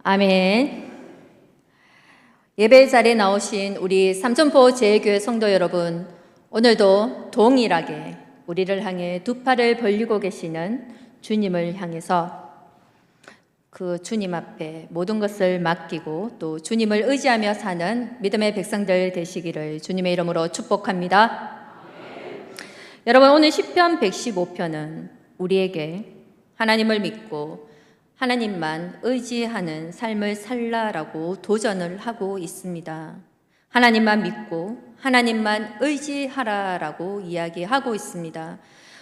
아멘. 예배 자리에 나오신 우리 삼천포 제일교회 성도 여러분, 오늘도 동일하게 우리를 향해 두 팔을 벌리고 계시는 주님을 향해서 그 주님 앞에 모든 것을 맡기고 또 주님을 의지하며 사는 믿음의 백성들 되시기를 주님의 이름으로 축복합니다. 여러분, 오늘 시편 115편은 우리에게 하나님을 믿고 하나님만 의지하는 삶을 살라라고 도전을 하고 있습니다. 하나님만 믿고 하나님만 의지하라라고 이야기하고 있습니다.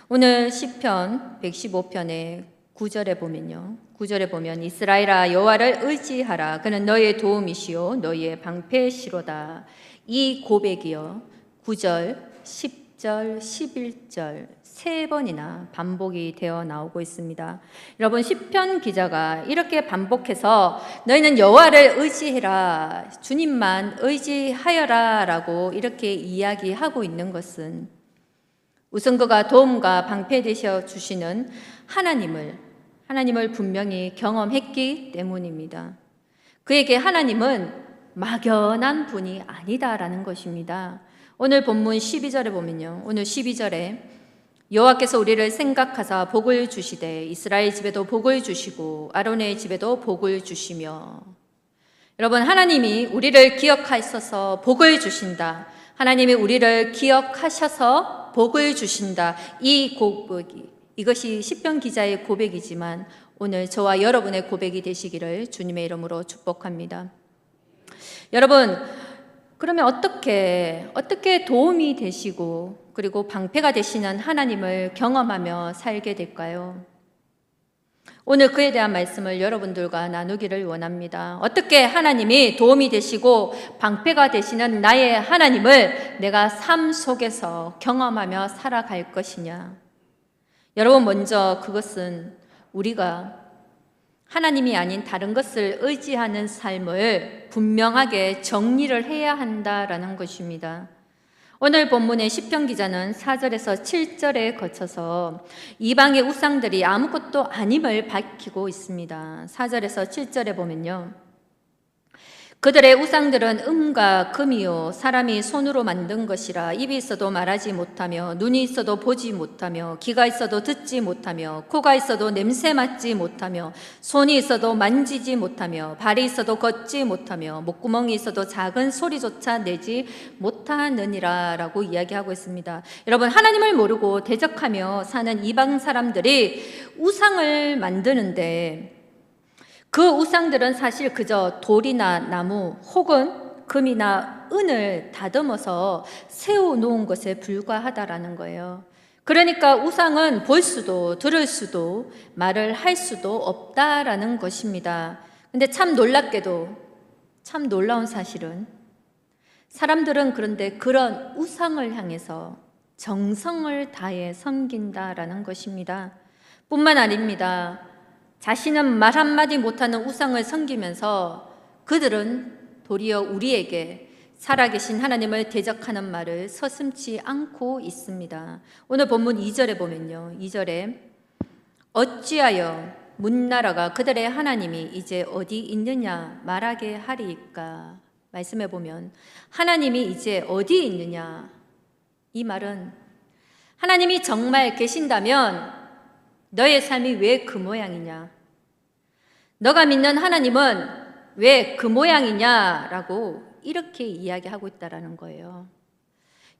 오늘 시편 115편의 9절에 보면요. 9절에 보면 이스라엘아 여호와를 의지하라. 그는 너의 도움이시요 너희의 방패시로다. 이 고백이요. 9절, 10절, 11절 세 번이나 반복이 되어 나오고 있습니다. 여러분, 시편 기자가 이렇게 반복해서 너희는 여호와를 의지해라, 주님만 의지하여라 라고 이렇게 이야기하고 있는 것은 우선 그가 도움과 방패 되셔 주시는 하나님을 분명히 경험했기 때문입니다. 그에게 하나님은 막연한 분이 아니다라는 것입니다. 오늘 본문 12절에 보면요. 오늘 12절에 여호와께서 우리를 생각하사 복을 주시되 이스라엘 집에도 복을 주시고 아론의 집에도 복을 주시며. 여러분, 하나님이 우리를 기억하셔서 복을 주신다. 하나님이 우리를 기억하셔서 복을 주신다. 이 고백이, 이것이 시편 기자의 고백이지만 오늘 저와 여러분의 고백이 되시기를 주님의 이름으로 축복합니다. 여러분, 그러면 어떻게 도움이 되시고 그리고 방패가 되시는 하나님을 경험하며 살게 될까요? 오늘 그에 대한 말씀을 여러분들과 나누기를 원합니다. 어떻게 하나님이 도움이 되시고 방패가 되시는 나의 하나님을 내가 삶 속에서 경험하며 살아갈 것이냐? 여러분, 먼저 그것은 우리가 하나님이 아닌 다른 것을 의지하는 삶을 분명하게 정리를 해야 한다라는 것입니다. 오늘 본문의 시편 기자는 4절에서 7절에 거쳐서 이방의 우상들이 아무것도 아님을 밝히고 있습니다. 4절에서 7절에 보면요. 그들의 우상들은 음과 금이요 사람이 손으로 만든 것이라 입이 있어도 말하지 못하며 눈이 있어도 보지 못하며 귀가 있어도 듣지 못하며 코가 있어도 냄새 맡지 못하며 손이 있어도 만지지 못하며 발이 있어도 걷지 못하며 목구멍이 있어도 작은 소리조차 내지 못하느니라 라고 이야기하고 있습니다. 여러분, 하나님을 모르고 대적하며 사는 이방 사람들이 우상을 만드는데 그 우상들은 사실 그저 돌이나 나무 혹은 금이나 은을 다듬어서 세워놓은 것에 불과하다라는 거예요. 그러니까 우상은 볼 수도 들을 수도 말을 할 수도 없다라는 것입니다. 근데 참 놀랍게도 참 놀라운 사실은 사람들은 그런데 그런 우상을 향해서 정성을 다해 섬긴다라는 것입니다. 뿐만 아닙니다. 자신은 말 한마디 못하는 우상을 섬기면서 그들은 도리어 우리에게 살아계신 하나님을 대적하는 말을 서슴지 않고 있습니다. 오늘 본문 2절에 보면요. 2절에 어찌하여 문나라가 그들의 하나님이 이제 어디 있느냐 말하게 하리이까. 말씀해 보면 하나님이 이제 어디 있느냐, 이 말은 하나님이 정말 계신다면 너의 삶이 왜 그 모양이냐? 너가 믿는 하나님은 왜 그 모양이냐라고 이렇게 이야기하고 있다라는 거예요.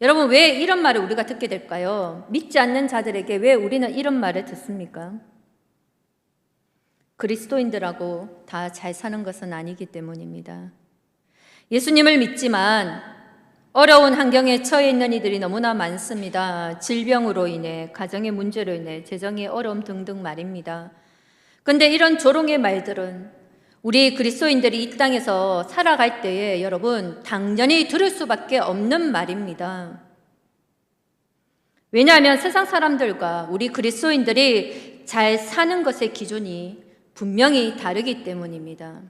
여러분, 왜 이런 말을 우리가 듣게 될까요? 믿지 않는 자들에게 왜 우리는 이런 말을 듣습니까? 그리스도인들하고 다 잘 사는 것은 아니기 때문입니다. 예수님을 믿지만 어려운 환경에 처해 있는 이들이 너무나 많습니다. 질병으로 인해, 가정의 문제로 인해, 재정의 어려움 등등 말입니다. 그런데 이런 조롱의 말들은 우리 그리스도인들이 이 땅에서 살아갈 때에 여러분 당연히 들을 수밖에 없는 말입니다. 왜냐하면 세상 사람들과 우리 그리스도인들이 잘 사는 것의 기준이 분명히 다르기 때문입니다.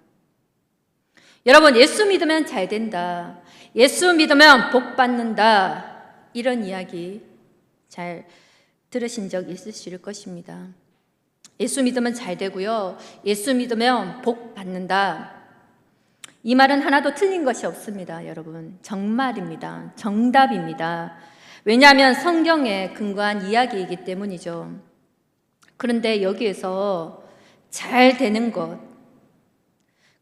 여러분, 예수 믿으면 잘 된다, 예수 믿으면 복 받는다, 이런 이야기 잘 들으신 적 있으실 것입니다. 예수 믿으면 잘 되고요. 예수 믿으면 복 받는다. 이 말은 하나도 틀린 것이 없습니다, 여러분. 정말입니다. 정답입니다. 왜냐하면 성경에 근거한 이야기이기 때문이죠. 그런데 여기에서 잘 되는 것,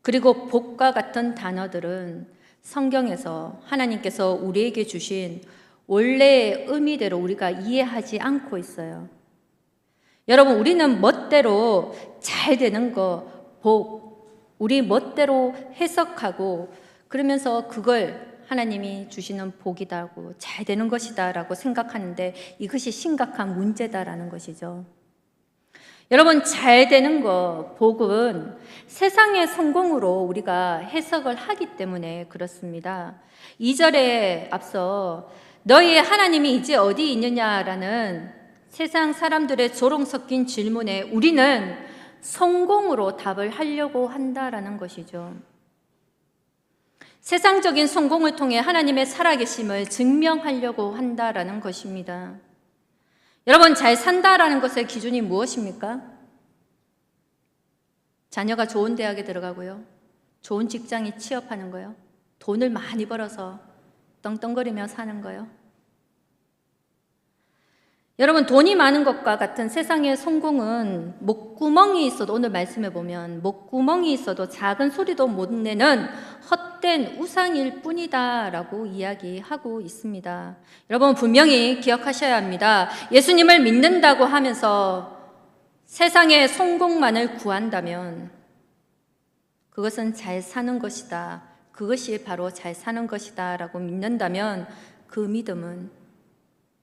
그리고 복과 같은 단어들은 성경에서 하나님께서 우리에게 주신 원래의 의미대로 우리가 이해하지 않고 있어요. 여러분, 우리는 멋대로 잘 되는 거, 복, 우리 멋대로 해석하고 그러면서 그걸 하나님이 주시는 복이다고 잘 되는 것이다라고 생각하는데 이것이 심각한 문제다라는 것이죠. 여러분, 잘 되는 거, 복은 세상의 성공으로 우리가 해석을 하기 때문에 그렇습니다. 2절에 앞서 너희의 하나님이 이제 어디 있느냐라는 세상 사람들의 조롱 섞인 질문에 우리는 성공으로 답을 하려고 한다라는 것이죠. 세상적인 성공을 통해 하나님의 살아계심을 증명하려고 한다라는 것입니다. 여러분, 잘 산다라는 것의 기준이 무엇입니까? 자녀가 좋은 대학에 들어가고요. 좋은 직장에 취업하는 거요. 돈을 많이 벌어서 떵떵거리며 사는 거요. 여러분, 돈이 많은 것과 같은 세상의 성공은 목구멍이 있어도, 오늘 말씀해 보면 목구멍이 있어도 작은 소리도 못 내는 헛된 우상일 뿐이다 라고 이야기하고 있습니다. 여러분, 분명히 기억하셔야 합니다. 예수님을 믿는다고 하면서 세상의 성공만을 구한다면 그것은 잘 사는 것이다, 그것이 바로 잘 사는 것이다 라고 믿는다면 그 믿음은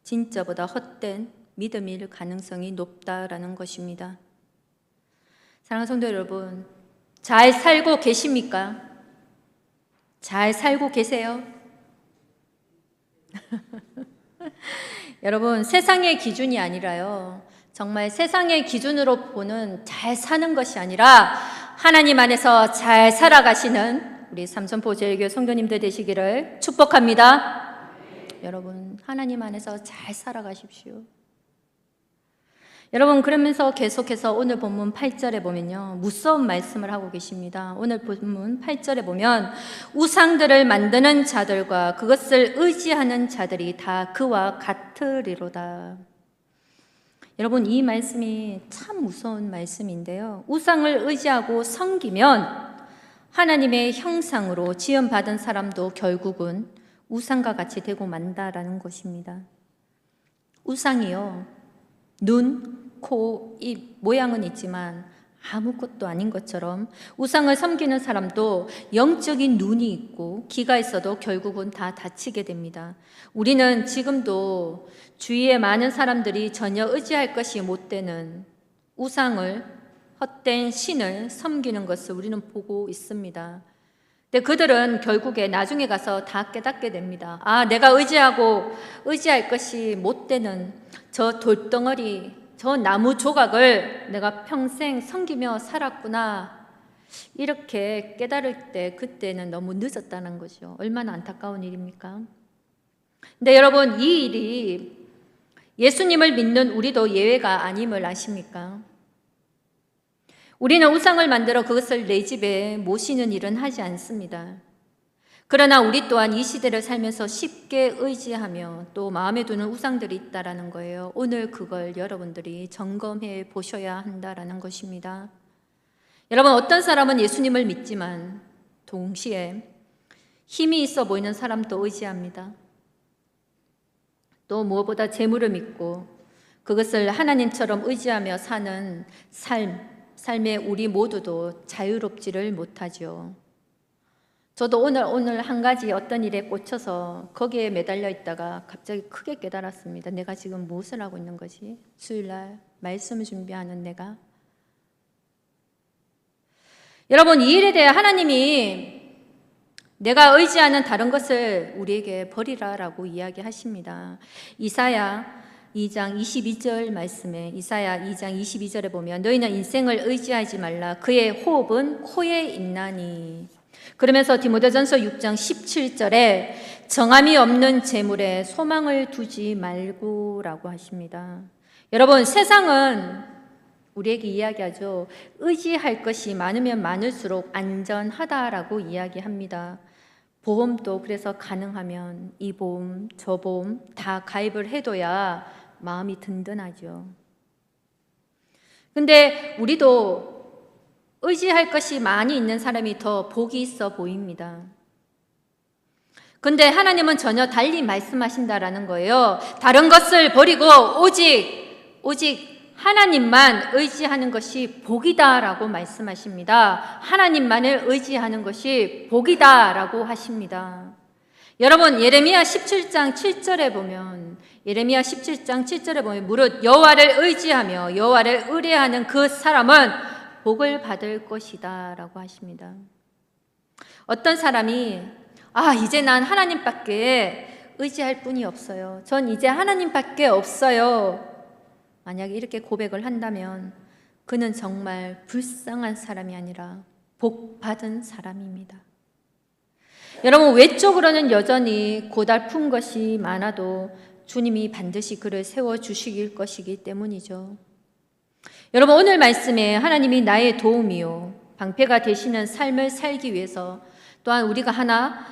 진짜보다 헛된 믿음일 가능성이 높다라는 것입니다. 사랑하는 성도 여러분, 잘 살고 계십니까? 잘 살고 계세요? 여러분, 세상의 기준이 아니라요, 정말 세상의 기준으로 보는 잘 사는 것이 아니라 하나님 안에서 잘 살아가시는 우리 삼천포 제일교회 성도님들 되시기를 축복합니다. 여러분, 하나님 안에서 잘 살아가십시오. 여러분, 그러면서 계속해서 오늘 본문 8절에 보면요, 무서운 말씀을 하고 계십니다. 오늘 본문 8절에 보면 우상들을 만드는 자들과 그것을 의지하는 자들이 다 그와 같으리로다. 여러분, 이 말씀이 참 무서운 말씀인데요, 우상을 의지하고 섬기면 하나님의 형상으로 지음받은 사람도 결국은 우상과 같이 되고 만다라는 것입니다. 우상이요, 눈, 코, 입 모양은 있지만 아무것도 아닌 것처럼 우상을 섬기는 사람도 영적인 눈이 있고 귀가 있어도 결국은 다 다치게 됩니다. 우리는 지금도 주위에 많은 사람들이 전혀 의지할 것이 못 되는 우상을, 헛된 신을 섬기는 것을 우리는 보고 있습니다. 근데 그들은 결국에 나중에 가서 다 깨닫게 됩니다. 아, 내가 의지할 것이 못 되는 저 돌덩어리, 저 나무 조각을 내가 평생 섬기며 살았구나, 이렇게 깨달을 때 그때는 너무 늦었다는 거죠. 얼마나 안타까운 일입니까? 근데 여러분, 이 일이 예수님을 믿는 우리도 예외가 아님을 아십니까? 우리는 우상을 만들어 그것을 내 집에 모시는 일은 하지 않습니다. 그러나 우리 또한 이 시대를 살면서 쉽게 의지하며 또 마음에 두는 우상들이 있다라는 거예요. 오늘 그걸 여러분들이 점검해 보셔야 한다라는 것입니다. 여러분, 어떤 사람은 예수님을 믿지만 동시에 힘이 있어 보이는 사람도 의지합니다. 또 무엇보다 재물을 믿고 그것을 하나님처럼 의지하며 사는 삶에 우리 모두도 자유롭지를 못하죠. 저도 오늘 한 가지 어떤 일에 꽂혀서 거기에 매달려 있다가 갑자기 크게 깨달았습니다. 내가 지금 무엇을 하고 있는 거지? 수요일날 말씀을 준비하는 내가. 여러분, 이 일에 대해 하나님이 내가 의지하는 다른 것을 우리에게 버리라라고 이야기하십니다. 이사야 2장 22절 말씀에, 이사야 2장 22절에 보면 너희는 인생을 의지하지 말라. 그의 호흡은 코에 있나니. 그러면서 디모데전서 6장 17절에 정함이 없는 재물에 소망을 두지 말고라고 하십니다. 여러분, 세상은 우리에게 이야기하죠. 의지할 것이 많으면 많을수록 안전하다라고 이야기합니다. 보험도 그래서 가능하면 이 보험, 저 보험 다 가입을 해둬야 마음이 든든하죠. 근데 우리도 의지할 것이 많이 있는 사람이 더 복이 있어 보입니다. 근데 하나님은 전혀 달리 말씀하신다라는 거예요. 다른 것을 버리고 오직 하나님만 의지하는 것이 복이다라고 말씀하십니다. 하나님만을 의지하는 것이 복이다라고 하십니다. 여러분, 예레미야 17장 7절에 보면 무릇 여호와를 의지하며 여호와를 의뢰하는 그 사람은 복을 받을 것이다라고 하십니다. 어떤 사람이 이제 난 하나님밖에 의지할 분이 없어요. 전 이제 하나님밖에 없어요. 만약에 이렇게 고백을 한다면 그는 정말 불쌍한 사람이 아니라 복 받은 사람입니다. 여러분, 외적으로는 여전히 고달픈 것이 많아도 주님이 반드시 그를 세워주실 것이기 때문이죠. 여러분, 오늘 말씀에 하나님이 나의 도움이요 방패가 되시는 삶을 살기 위해서 또한 우리가 하나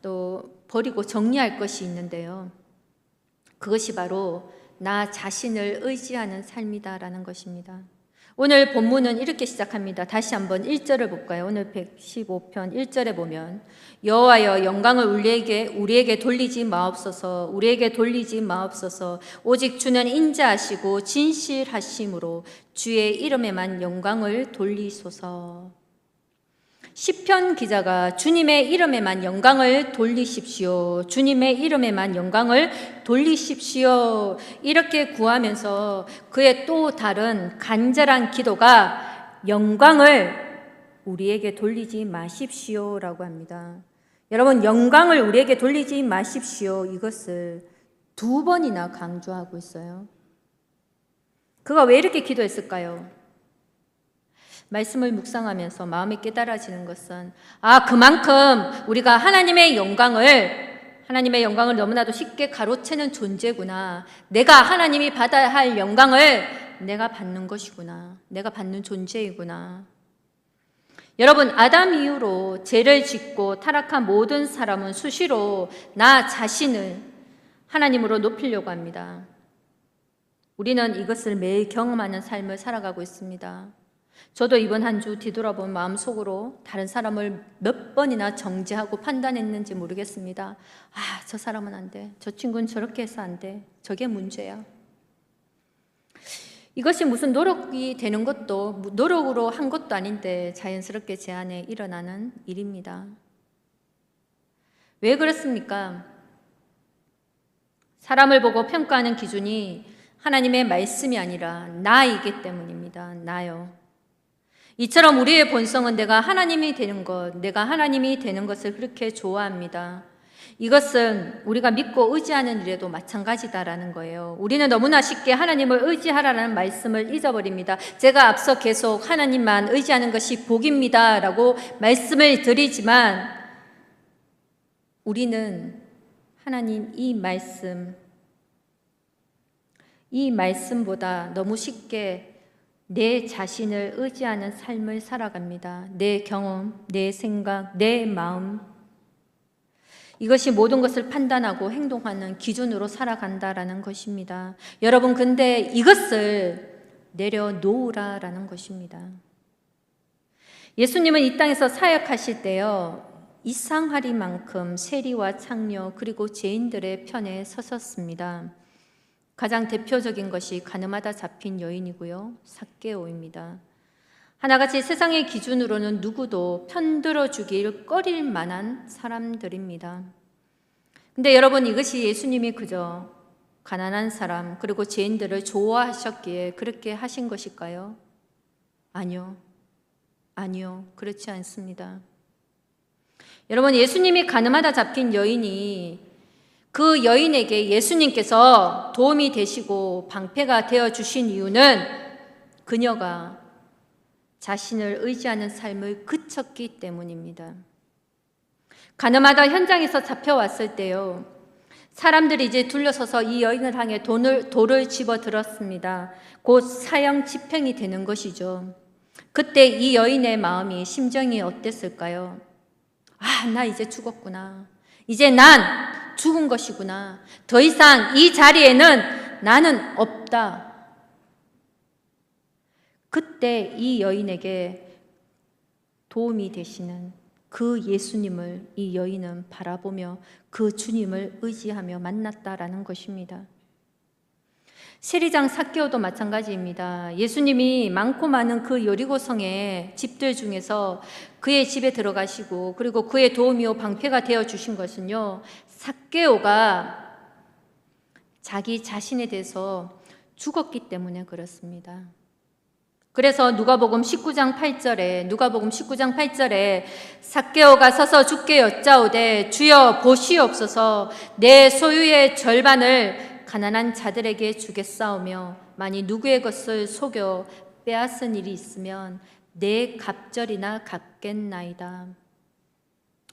또 버리고 정리할 것이 있는데요. 그것이 바로 나 자신을 의지하는 삶이다라는 것입니다. 오늘 본문은 이렇게 시작합니다. 다시 한번 1절을 볼까요? 오늘 115편 1절에 보면 여호와여 영광을 우리에게 돌리지 마옵소서. 오직 주는 인자하시고 진실하심으로 주의 이름에만 영광을 돌리소서. 시편 기자가 주님의 이름에만 영광을 돌리십시오. 이렇게 구하면서 그의 또 다른 간절한 기도가 영광을 우리에게 돌리지 마십시오라고 합니다. 여러분, 영광을 우리에게 돌리지 마십시오. 이것을 2번이나 강조하고 있어요. 그가 왜 이렇게 기도했을까요? 말씀을 묵상하면서 마음이 깨달아지는 것은 그만큼 우리가 하나님의 영광을 너무나도 쉽게 가로채는 존재구나. 내가 하나님이 받아야 할 영광을 내가 받는 것이구나. 내가 받는 존재이구나. 여러분, 아담 이후로 죄를 짓고 타락한 모든 사람은 수시로 나 자신을 하나님으로 높이려고 합니다. 우리는 이것을 매일 경험하는 삶을 살아가고 있습니다. 저도 이번 한 주 뒤돌아본 마음속으로 다른 사람을 몇 번이나 정죄하고 판단했는지 모르겠습니다. 저 사람은 안 돼. 저 친구는 저렇게 해서 안 돼. 저게 문제야. 이것이 무슨 노력이 되는 것도 노력으로 한 것도 아닌데 자연스럽게 제 안에 일어나는 일입니다. 왜 그렇습니까? 사람을 보고 평가하는 기준이 하나님의 말씀이 아니라 나이기 때문입니다. 나요. 이처럼 우리의 본성은 내가 하나님이 되는 것을 그렇게 좋아합니다. 이것은 우리가 믿고 의지하는 일에도 마찬가지다라는 거예요. 우리는 너무나 쉽게 하나님을 의지하라는 말씀을 잊어버립니다. 제가 앞서 계속 하나님만 의지하는 것이 복입니다 라고 말씀을 드리지만 우리는 하나님 이 말씀보다 너무 쉽게 내 자신을 의지하는 삶을 살아갑니다. 내 경험, 내 생각, 내 마음, 이것이 모든 것을 판단하고 행동하는 기준으로 살아간다라는 것입니다. 여러분, 근데 이것을 내려놓으라라는 것입니다. 예수님은 이 땅에서 사역하실 때요, 이상하리만큼 세리와 창녀 그리고 죄인들의 편에 서셨습니다. 가장 대표적인 것이 가늠하다 잡힌 여인이고요, 삭개오입니다. 하나같이 세상의 기준으로는 누구도 편들어 주길 꺼릴 만한 사람들입니다. 근데 여러분, 이것이 예수님이 그저 가난한 사람 그리고 죄인들을 좋아하셨기에 그렇게 하신 것일까요? 아니요, 그렇지 않습니다. 여러분, 예수님이 가늠하다 잡힌 여인이 그 여인에게 예수님께서 도움이 되시고 방패가 되어주신 이유는 그녀가 자신을 의지하는 삶을 그쳤기 때문입니다. 가늠하다 현장에서 잡혀왔을 때요, 사람들이 이제 둘러서서 이 여인을 향해 돌을 집어들었습니다. 곧 사형 집행이 되는 것이죠. 그때 이 여인의 마음이, 심정이 어땠을까요? 아, 나 이제 죽었구나. 이제 난 죽은 것이구나. 더 이상 이 자리에는 나는 없다. 그때 이 여인에게 도움이 되시는 그 예수님을 이 여인은 바라보며 그 주님을 의지하며 만났다라는 것입니다. 세리장 삭개오도 마찬가지입니다. 예수님이 많고 많은 그 여리고성의 집들 중에서 그의 집에 들어가시고 그리고 그의 도우미요 방패가 되어 주신 것은요, 삭개오가 자기 자신에 대해서 죽었기 때문에 그렇습니다. 그래서 누가복음 19장 8절에 삭개오가 서서 주께 여짜오되 주여 보시옵소서, 내 소유의 절반을 가난한 자들에게 주겠사오며 만일 누구의 것을 속여 빼앗은 일이 있으면 내 갑절이나 갚겠나이다.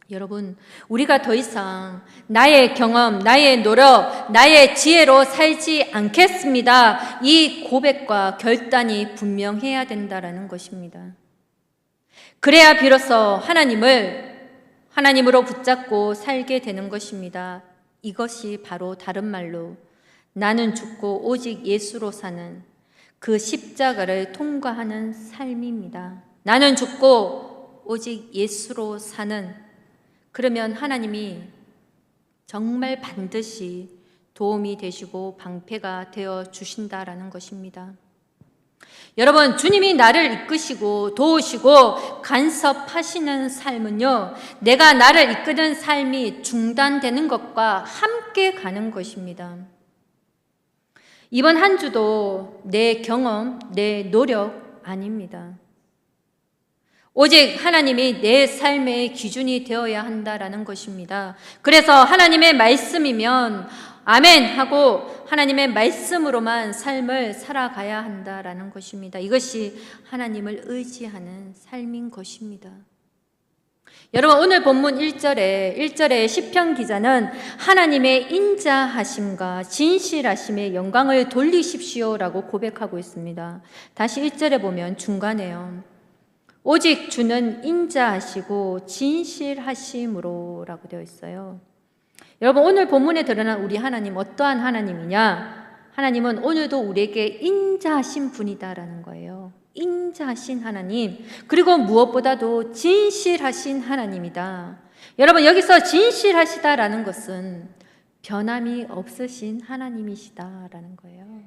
여러분, 우리가 더 이상 나의 경험, 나의 노력, 나의 지혜로 살지 않겠습니다. 이 고백과 결단이 분명해야 된다라는 것입니다. 그래야 비로소 하나님으로 붙잡고 살게 되는 것입니다. 이것이 바로 다른 말로 나는 죽고 오직 예수로 사는 그 십자가를 통과하는 삶입니다. 나는 죽고 오직 예수로 사는, 그러면 하나님이 정말 반드시 도움이 되시고 방패가 되어 주신다라는 것입니다. 여러분, 주님이 나를 이끄시고 도우시고 간섭하시는 삶은요, 내가 나를 이끄는 삶이 중단되는 것과 함께 가는 것입니다. 이번 한 주도 내 경험, 내 노력 아닙니다. 오직 하나님이 내 삶의 기준이 되어야 한다라는 것입니다. 그래서 하나님의 말씀이면 아멘 하고 하나님의 말씀으로만 삶을 살아가야 한다라는 것입니다. 이것이 하나님을 의지하는 삶인 것입니다. 여러분, 오늘 본문 1절에 시편 기자는 하나님의 인자하심과 진실하심의 영광을 돌리십시오라고 고백하고 있습니다. 다시 1절에 보면 중간에요, 오직 주는 인자하시고 진실하심으로 라고 되어 있어요. 여러분, 오늘 본문에 드러난 우리 하나님 어떠한 하나님이냐? 하나님은 오늘도 우리에게 인자하신 분이다라는 거예요. 인자하신 하나님, 그리고 무엇보다도 진실하신 하나님이다. 여러분, 여기서 진실하시다라는 것은 변함이 없으신 하나님이시다라는 거예요.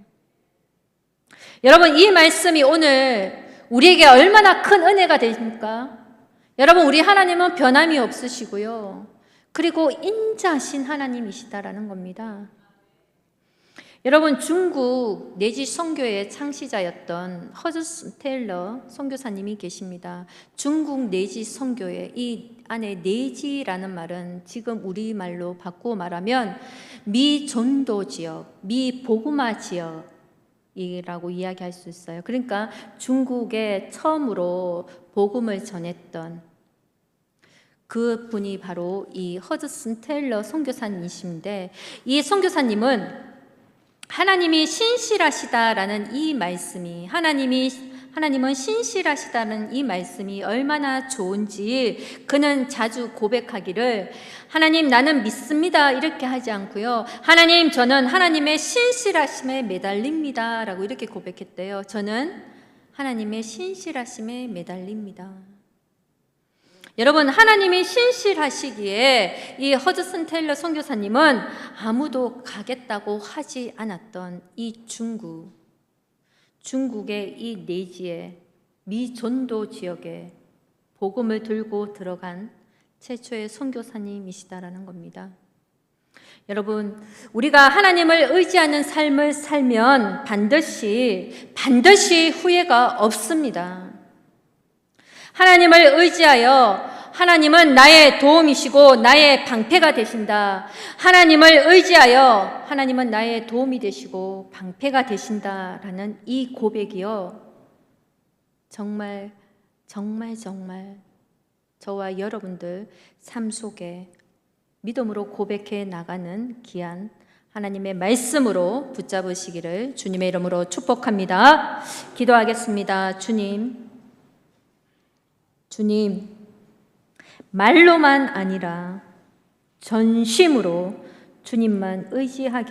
여러분, 이 말씀이 오늘 우리에게 얼마나 큰 은혜가 됩니까? 여러분, 우리 하나님은 변함이 없으시고요, 그리고 인자하신 하나님이시다라는 겁니다. 여러분, 중국 내지 선교의 창시자였던 허드슨 테일러 선교사님이 계십니다. 중국 내지 선교의 이 안에 내지라는 말은 지금 우리말로 바꾸어 말하면 미전도 지역, 미복음화 지역 이라고 이야기할 수 있어요. 그러니까 중국에 처음으로 복음을 전했던 그 분이 바로 이 허드슨 테일러 선교사님이신데, 이 선교사님은 하나님이 신실하시다라는 이 말씀이, 하나님은 신실하시다는 이 말씀이 얼마나 좋은지 그는 자주 고백하기를, 하나님 나는 믿습니다 이렇게 하지 않고요, 하나님 저는 하나님의 신실하심에 매달립니다 라고 이렇게 고백했대요. 저는 하나님의 신실하심에 매달립니다. 여러분, 하나님이 신실하시기에 이 허드슨 테일러 선교사님은 아무도 가겠다고 하지 않았던 이 중국의 이 내지에 미전도 지역에 복음을 들고 들어간 최초의 선교사님이시다라는 겁니다. 여러분, 우리가 하나님을 의지하는 삶을 살면 반드시 후회가 없습니다. 하나님을 의지하여 하나님은 나의 도움이시고 나의 방패가 되신다. 하나님을 의지하여 하나님은 나의 도움이 되시고 방패가 되신다라는 이 고백이요, 정말 저와 여러분들 삶 속에 믿음으로 고백해 나가는 귀한 하나님의 말씀으로 붙잡으시기를 주님의 이름으로 축복합니다. 기도하겠습니다. 주님, 말로만 아니라 전심으로 주님만 의지하게